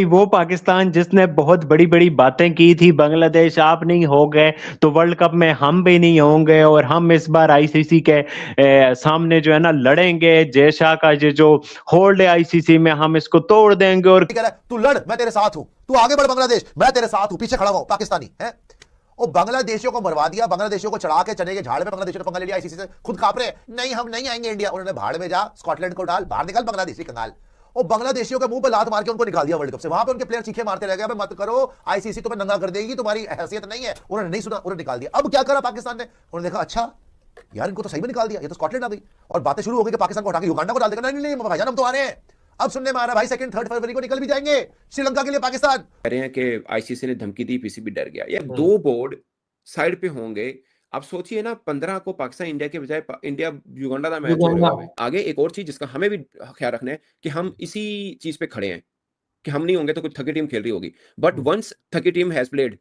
वो पाकिस्तान जिसने बहुत बड़ी बड़ी बातें की थी, बांग्लादेश आप नहीं हो गए तो वर्ल्ड कप में हम भी नहीं होंगे और हम इस बार आईसीसी के सामने जो है ना लड़ेंगे, जय शाह का ये जो होल्ड है आईसीसी में हम इसको तोड़ देंगे। और तू लड़, मैं तेरे साथ हूं, तू आगे बढ़ बांग्लादेश, मैं तेरे साथ हूं, पीछे खड़ा हुआ पाकिस्तानी है। और बांग्लादेशियों को मरवा दिया, बांग्लादेशियों को चढ़ा के चने के झाड़ में बांग्लादेशियों ने पंगा ले लिया आईसीसी से, खुद कांप रहे, नहीं हम नहीं आएंगे इंडिया। उन्होंने भाड़ में जा, स्कॉटलैंड को डाल, बाहर निकल बांग्लादेशी कंगाल। और बांग्लादेशियों के मुंह पे लात मार के उनको निकाल दिया वर्ल्ड कप से। वहां पे उनके प्लेयर चीखे मारते रह गए, मत करो, आईसीसी तुम्हें नंगा कर देगी, तुम्हारी हैसियत नहीं है। उन्होंने नहीं सुना, उन्होंने निकाल दिया। अब क्या करा पाकिस्तान ने, उन्होंने देखा अच्छा यार इनको तो सही में निकाल दिया, ये तो स्कॉटलैंड आ गई। और बातें शुरू हो गई कि पाकिस्तान को उठा के युगांडा को डाल देगा। नहीं नहीं भाईजान हम तो आ रहे हैं। अब सुनने में आ रहा है भाई 2 3 फरवरी को निकल भी जाएंगे श्रीलंका के लिए पाकिस्तान। कह रहे हैं कि आईसीसी ने धमकी दी, पीसीबी डर गया। ये 2 बोर्ड साइड पे होंगे। आप सोचिए ना, 15 को पाकिस्तान इंडिया के बजाय इंडिया युगांडा का मैच हो रहा है। आगे एक और चीज जिसका हमें भी ख्याल रखना है कि हम इसी चीज पे खड़े हैं कि हम नहीं होंगे तो कुछ थकी टीम खेल रही होगी, बट वंस थकी टीम हैज प्लेड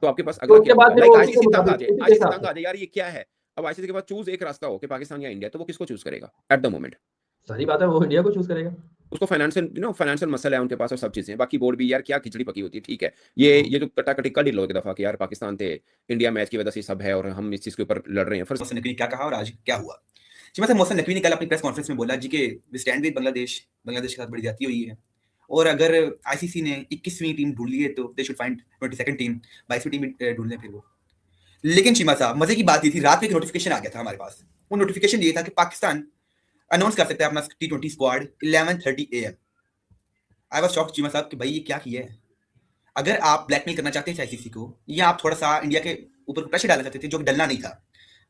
तो आपके पास अगला क्या होगा? लाइक आईसीसी तंग आ जाए, आईसीसी तंग आ जाए यार ये क्या है। अब आईसीसी के पास चूज एक रास्ता हो कि पाकिस्तान या इंडिया, तो वो किसको चूज करेगा एट द मोमेंट? सही बात है, वो इंडिया को चूज करेगा। उसको फाइनेंशियल मसला है उनके पास और सब चीजें। बाकी बोर्ड भी यार क्या खिचड़ी पकी होती है। ठीक है, ये जो कटाकटी कल ही लो के दफा कि यार पाकिस्तान थे इंडिया मैच की वजह से सब है और हम इस चीज के ऊपर लड़ रहे हैं। फिर मोहसिन नकवी ने क्या कहा और आज क्या हुआ जी? मतलब मोहसिन नकवी ने कल अपनी प्रेस कॉन्फ्रेंस में बोला जी कि we stand with Bangladesh, Bangladesh के साथ बड़ी ज्यादती हुई है और अगर आईसीसी ने 21वीं टीम ढूंढ ली है तो they should find 22nd team, 22वीं टीम ढूंढ लें फिर वो। लेकिन चीमा साहब मजे की बात ये थी, रात में एक नोटिफिकेशन आ गया था हमारे पास। वो नोटिफिकेशन ये था कि पाकिस्तान अनाउंस कर सकता है अपना T20 squad 11:30 AM। I was shocked Cheema साहब कि भाई ये क्या किया है। अगर आप ब्लैकमेल करना चाहते थे आईसीसी को या आप थोड़ा सा इंडिया के ऊपर प्रेशर डालना चाहते थे, जो कि डलना नहीं था।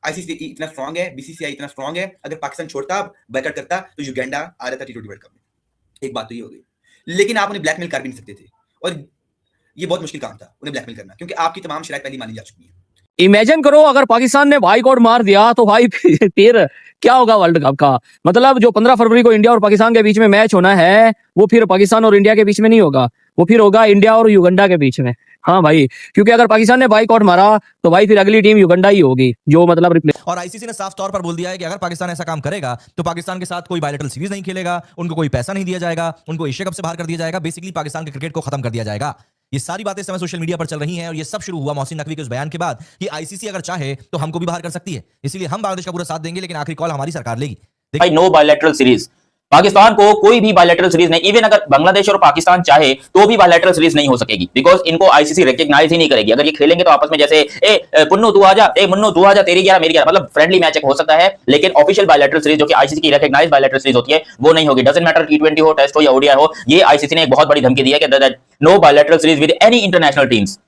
आईसीसी इतना स्ट्रांग है, बीसीसीआई इतना स्ट्रांग है, अगर पाकिस्तान छोड़ता, बैकआउट करता तो युगांडा आ रहा था T20 वर्ल्ड कप में। एक बात तो ये हो गई, लेकिन आप उन्हें ब्लैकमेल कर भी नहीं सकते थे और ये बहुत मुश्किल काम था उन्हें ब्लैकमेल करना, क्योंकि आपकी तमाम शराइत पहले मानी जा चुकी है। इमेजिन करो अगर पाकिस्तान ने बाइकआउट मार दिया तो भाई फिर क्या होगा वर्ल्ड कप का? मतलब जो 15 फरवरी को इंडिया और पाकिस्तान के बीच में मैच होना है वो फिर पाकिस्तान और इंडिया के बीच में नहीं होगा, वो फिर होगा इंडिया और युगांडा के बीच में। हाँ भाई, क्योंकि अगर पाकिस्तान ने बाइकआउट मारा तो भाई फिर अगली टीम युगांडा ही होगी जो मतलब और आईसीसी ने साफ तौर पर बोल दिया है कि अगर पाकिस्तान ऐसा काम करेगा तो पाकिस्तान के साथ कोई बायलैटरल सीरीज नहीं खेलेगा, उनको कोई पैसा नहीं दिया जाएगा, उनको एशिया कप से बाहर कर दिया जाएगा, बेसिकली पाकिस्तान के क्रिकेट को खत्म कर दिया जाएगा। ये सारी बातें इस समय सोशल मीडिया पर चल रही हैं और ये सब शुरू हुआ मोहसिन नकवी के उस बयान के बाद कि आईसीसी अगर चाहे तो हमको भी बाहर कर सकती है, इसलिए हम बांग्लादेश का पूरा साथ देंगे, लेकिन आखिरी कॉल हमारी सरकार लेगी। भाई नो बायलैटरल सीरीज, पाकिस्तान को कोई भी बायलैटरल सीरीज नहीं, इवन अगर बांग्लादेश और पाकिस्तान चाहे तो भी बायलैटरल सीरीज नहीं हो सकेगी, बिकॉज इनको आईसीसी रिकॉग्नाइज ही नहीं करेगी। अगर ये खेलेंगे तो आपस में जैसे पुन्नू तू आजा, मुन्नू तू आजा, तेरी 11 मेरी 11, मतलब फ्रेंडली मैच हो सकता है, लेकिन ऑफिशियल बायलैटरल सीरीज जो कि आईसीसी की रिकॉग्नाइज बायलैटरल सीरीज होती है वो नहीं होगी। डजंट मैटर T20 हो, टेस्ट हो या ओडीआई हो, ये आईसीसी ने एक बहुत बड़ी धमकी दी है कि no bilateral series with any international teams.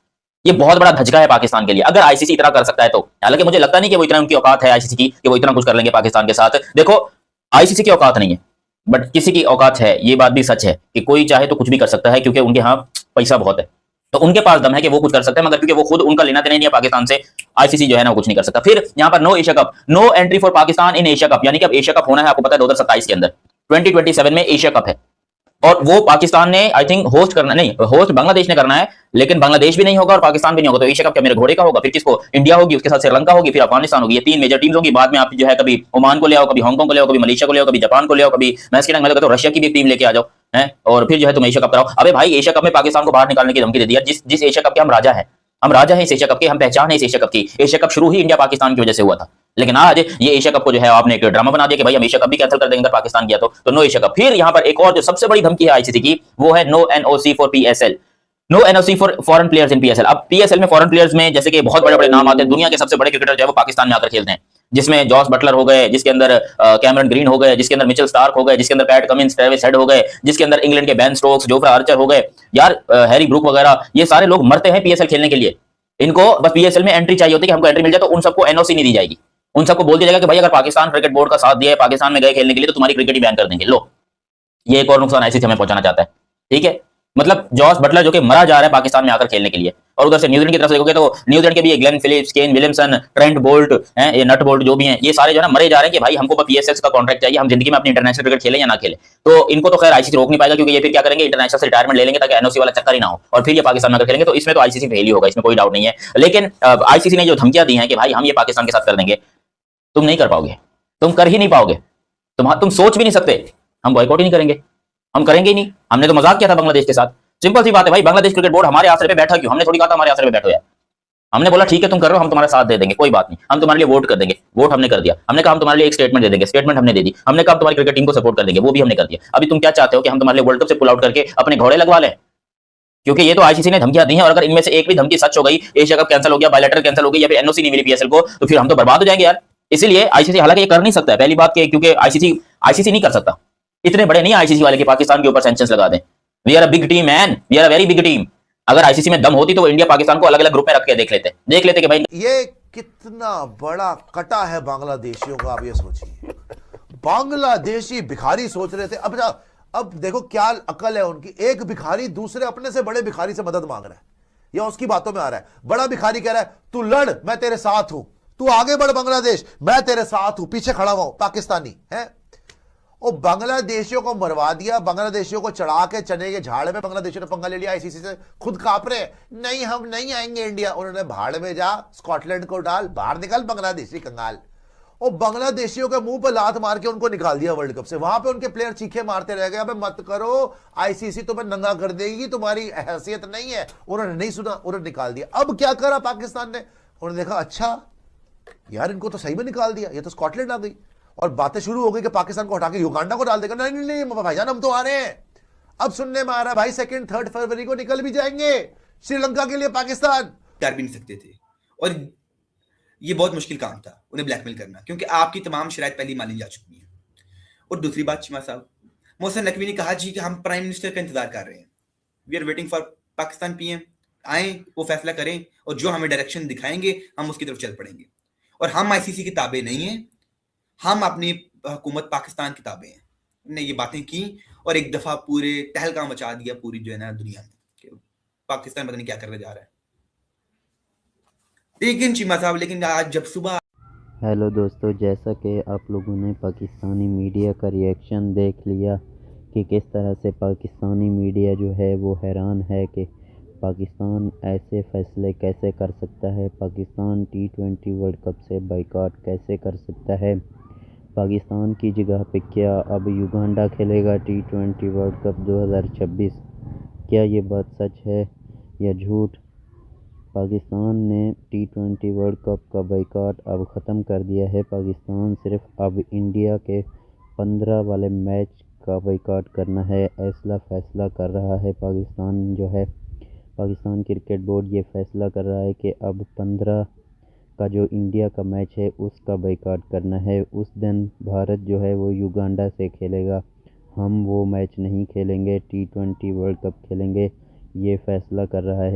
ये बहुत बड़ा धचका है पाकिस्तान के लिए अगर आईसीसी इतना कर सकता है तो। हालांकि मुझे लगता नहीं कि वो इतना उनकी औकात है आईसीसी की कि वो इतना कुछ कर लेंगे पाकिस्तान के साथ। देखो आईसीसी की औकात नहीं है बट किसी की औकात है, ये बात भी सच है कि कोई चाहे तो कुछ भी कर सकता है, क्योंकि उनके यहाँ पैसा बहुत है, तो उनके पास दम है कि वो कुछ कर सकते हैं, मगर क्योंकि वो खुद उनका लेना देना नहीं है पाकिस्तान से, आईसीसी जो है ना वो कुछ नहीं कर सकता। फिर यहाँ पर no Asia Cup, no entry for Pakistan in Asia Cup, यानी कि अब एशिया कप होना है, आपको पता है 2027 के अंदर, 2027 में एशिया कप है और वो पाकिस्तान ने आई थिंक होस्ट करना, नहीं होस्ट बांग्लादेश ने करना है, लेकिन बांग्लादेश भी नहीं होगा और पाकिस्तान भी नहीं होगा, तो एशिया कप क्या मेरे घोड़े का होगा? फिर किसको? इंडिया होगी, उसके साथ श्रीलंका होगी, फिर अफगानिस्तान होगी, ये 3 मेजर टीम्स होंगी। बाद में आप जो है कभी ओमान को ले आओ, कभी हांगकांग को ले आओ, कभी मलेशिया को ले आओ, कभी जापान को ले आओ, कभी मैं इसके लगा तो रशिया की भी टीम लेके आ जाओ है, और फिर जो है तुम एशिया कप कराओ। अबे भाई एशिया कप में पाकिस्तान को बाहर निकालने की धमकी दे दी। जिस एशिया कप के हम राजा हैं, हम राजा हैं इस एशिया कप के, हम पहचान है इस एशिया कप की। एशिया कप शुरू ही इंडिया पाकिस्तान की वजह से हुआ था, लेकिन आज ये एशिया कप को जो है आपने एक ड्रामा बना दिया कि भाई हम एशिया कप भी कैंसिल कर देंगे अगर पाकिस्तान किया तो नो एशिया कप। फिर यहाँ पर एक और जो सबसे बड़ी धमकी है आईसीसी की वो है no NOC for PSL, no NOC for foreign players in PSL. अब पीएसएल में फॉरेन प्लेयर्स में जैसे कि बहुत बड़े बड़े नाम आते हैं, दुनिया के सबसे बड़े क्रिकेटर जो है वो पाकिस्तान में आकर खेलते हैं, जिसमें जॉस बटलर हो गए, जिसके अंदर कैमरन ग्रीन हो गए, जिसके अंदर मिचेल स्टार्क हो गए, जिसके अंदर पैट कमिंस, ट्रेविस हेड हो गए, जिसके अंदर इंग्लैंड के बेन स्टोक्स, जोफ्रा आर्चर हो गए, यार हैरी ब्रूक वगैरह, ये सारे लोग मरते हैं पीएसएल खेलने के लिए। इनको बस पीएसएल में एंट्री चाहिए होती है कि हमको एंट्री मिल जाए, तो उन सबको एनओसी नहीं दी जाएगी। उन सबको बोल दिया जाएगा कि भाई अगर पाकिस्तान क्रिकेट बोर्ड का साथ दिया है, पाकिस्तान में गए खेलने के लिए, तो तुम्हारी क्रिकेट ही बैन कर देंगे। लो ये एक और नुकसान आईसीसी हमें पहुंचाना चाहता है, ठीक है। मतलब जॉस बटलर जो कि मरा जा रहा है पाकिस्तान में आकर खेलने के लिए, और उधर से न्यूजीलैंड की तरफ से देखोगे तो न्यूजीलैंड के भी Glenn Phillips, Kane Williamson, Trent Boult हैं, ये नट बोल्ट जो भी हैं, ये सारे जो है ना मरे जा रहे हैं कि भाई हमको पीएसएल का कॉन्ट्रैक्ट चाहिए, हम जिंदगी में अपनी इंटरनेशनल क्रिकेट खेलें या ना खेलें। तो इनको तो खैर आईसीसी रोक नहीं पाएगा, क्योंकि ये फिर क्या करेंगे, इंटरनेशनल से रिटायरमेंट ले लेंगे ताकि एनओसी वाला चक्कर ही ना हो, और फिर ये पाकिस्तान में आकर खेलेंगे। तो इसमें तो आईसीसी फेल ही होगा, इसमें कोई डाउट नहीं है। लेकिन आईसीसी ने जो धमकियां दी हैं कि भाई हम ये पाकिस्तान के साथ कर देंगे, तुम नहीं कर पाओगे, तुम कर ही नहीं पाओगे, तुम सोच भी नहीं सकते। हम बॉयकॉट ही नहीं करेंगे, हम करेंगे ही नहीं। हमने तो मजाक किया था बांग्लादेश के साथ, सिंपल सी बात है भाई, बांग्लादेश क्रिकेट बोर्ड हमारे आसरे पे बैठा क्यों? हमने थोड़ी कहा था हमारे आसरे पे बैठो यार। हमने बोला ठीक है तुम कर रहे हो, हम तुम्हारा साथ दे देंगे, कोई बात नहीं, हम तुम्हारे लिए वोट कर देंगे, वोट हमने कर दिया। हमने कहा हम तुम्हारे लिए एक स्टेटमेंट दे देंगे, स्टेटमेंट हमने दे दी। हमने कहा तुम्हारी क्रिकेट टीम को सपोर्ट कर देंगे, वो भी हमने कर दिया। अभी तुम क्या चाहते हो कि हम तुम्हारे लिए वर्ल्ड कप से पुल आउट करके अपने घोड़े लगवा लें? क्योंकि ये तो आईसीसी ने धमकियां दी हैं, और अगर इनमें से एक भी धमकी सच हो गई, एशिया कप कैंसिल हो गया, बायलैटरल कैंसिल हो गई, या फिर एनओसी नहीं मिली पीएसएल को, तो फिर हम तो बर्बाद हो जाएंगे यार। इसीलिए आईसीसी हालांकि ये कर नहीं सकता है, पहली बात के क्योंकि आईसीसी नहीं कर सकता, इतने बड़े नहीं आईसीसी वाले कि पाकिस्तान के ऊपर सैंक्शंस लगा दें। We are a big team man, we are a very big team. अगर आईसीसी में दम होती तो वो इंडिया पाकिस्तान को अलग अलग ग्रुप में रख के देख लेते कि भाई ये कितना बड़ा कटा है बांग्लादेशियों का, आप ये सोचिए। बांग्लादेशी भिखारी सोच रहे थे, अब देखो क्या अकल है उनकी। एक भिखारी दूसरे अपने से बड़े भिखारी से मदद मांग रहा है, या उसकी बातों में आ रहा है। बड़ा भिखारी कह रहा है तू लड़, मैं तेरे साथ हूं, तू आगे बढ़ बांग्लादेश, मैं तेरे साथ हूं, पीछे खड़ा हुआ पाकिस्तानी है। और बांग्लादेशियों को मरवा दिया, बांग्लादेशियों को चढ़ा के चने के झाड़ में बांग्लादेशियों ने पंगा ले लिया आईसीसी से, खुद कांप रहे, नहीं हम नहीं आएंगे इंडिया। उन्होंने भाड़ में जा, स्कॉटलैंड को डाल, बाहर निकल बांग्लादेशी कंगाल। और बांग्लादेशियों के मुंह पर लात मार के उनको निकाल दिया वर्ल्ड कप से। वहां पे उनके प्लेयर चीखे मारते रह गए, अबे मत करो, आईसीसी तुम्हें नंगा कर देगी, तुम्हारी हैसियत नहीं है। उन्होंने नहीं सुना, उन्होंने निकाल दिया। अब क्या करा पाकिस्तान ने, उन्होंने देखा अच्छा यार इनको तो सही में निकाल दिया, ये तो स्कॉटलैंड आ गई। और बातें शुरू हो गई कि पाकिस्तान को हटा के युगांडा को डाल देगा। नहीं नहीं नहीं भाईजान, हम तो आ रहे हैं। अब सुनने में आ रहा है भाई 2-3 फरवरी को निकल भी जाएंगे श्रीलंका के लिए पाकिस्तान। कर भी नहीं सकते थे, और ये बहुत मुश्किल काम था उन्हें ब्लैकमेल करना, क्योंकि आपकी तमाम शराइत पहले मानी जा चुकी हैं। और दूसरी बात चीमा साहब, मोहसिन नकवी ने कहा जी कि हम प्राइम मिनिस्टर का इंतजार कर रहे हैं, we are waiting for Pakistan PM आए, वो फैसला करें और जो हमें डायरेक्शन दिखाएंगे हम उसकी तरफ चल पड़ेंगे। और हम आईसीसी की ताबे नहीं हैं, हम अपनी हुकूमत पाकिस्तान की ताबे हैं। उन्होंने ये बातें की और एक दफा पूरे तहलका मचा दिया पूरी जो है ना दुनिया में कि पाकिस्तान पता नहीं क्या करने जा रहा है। लेकिन चीमा साहब, लेकिन आज जब सुबह हेलो दोस्तों, जैसा कि आप लोगों ने पाकिस्तानी मीडिया का रिएक्शन देख लिया कि किस तरह से पाकिस्तानी मीडिया जो है वो हैरान है कि पाकिस्तान ऐसे फैसले कैसे कर सकता है, पाकिस्तान T20 वर्ल्ड कप से बाइकआउट कैसे कर सकता है, पाकिस्तान की जगह पे क्या अब युगांडा खेलेगा T20 वर्ल्ड कप 2026। क्या ये बात सच है या झूठ? पाकिस्तान ने T20 वर्ल्ड कप का बाइकआउट अब ख़त्म कर दिया है। पाकिस्तान सिर्फ अब इंडिया के 15 वाले मैच का बाइकआउट करना है, ऐसा फैसला कर रहा है पाकिस्तान जो है। पाकिस्तान क्रिकेट बोर्ड ये फैसला कर रहा है कि अब 15 का जो इंडिया का मैच है उसका बाइकआउट करना है। उस दिन भारत जो है वो युगांडा से खेलेगा, हम वो मैच नहीं खेलेंगे, T20 वर्ल्ड कप खेलेंगे, ये फैसला कर रहा है।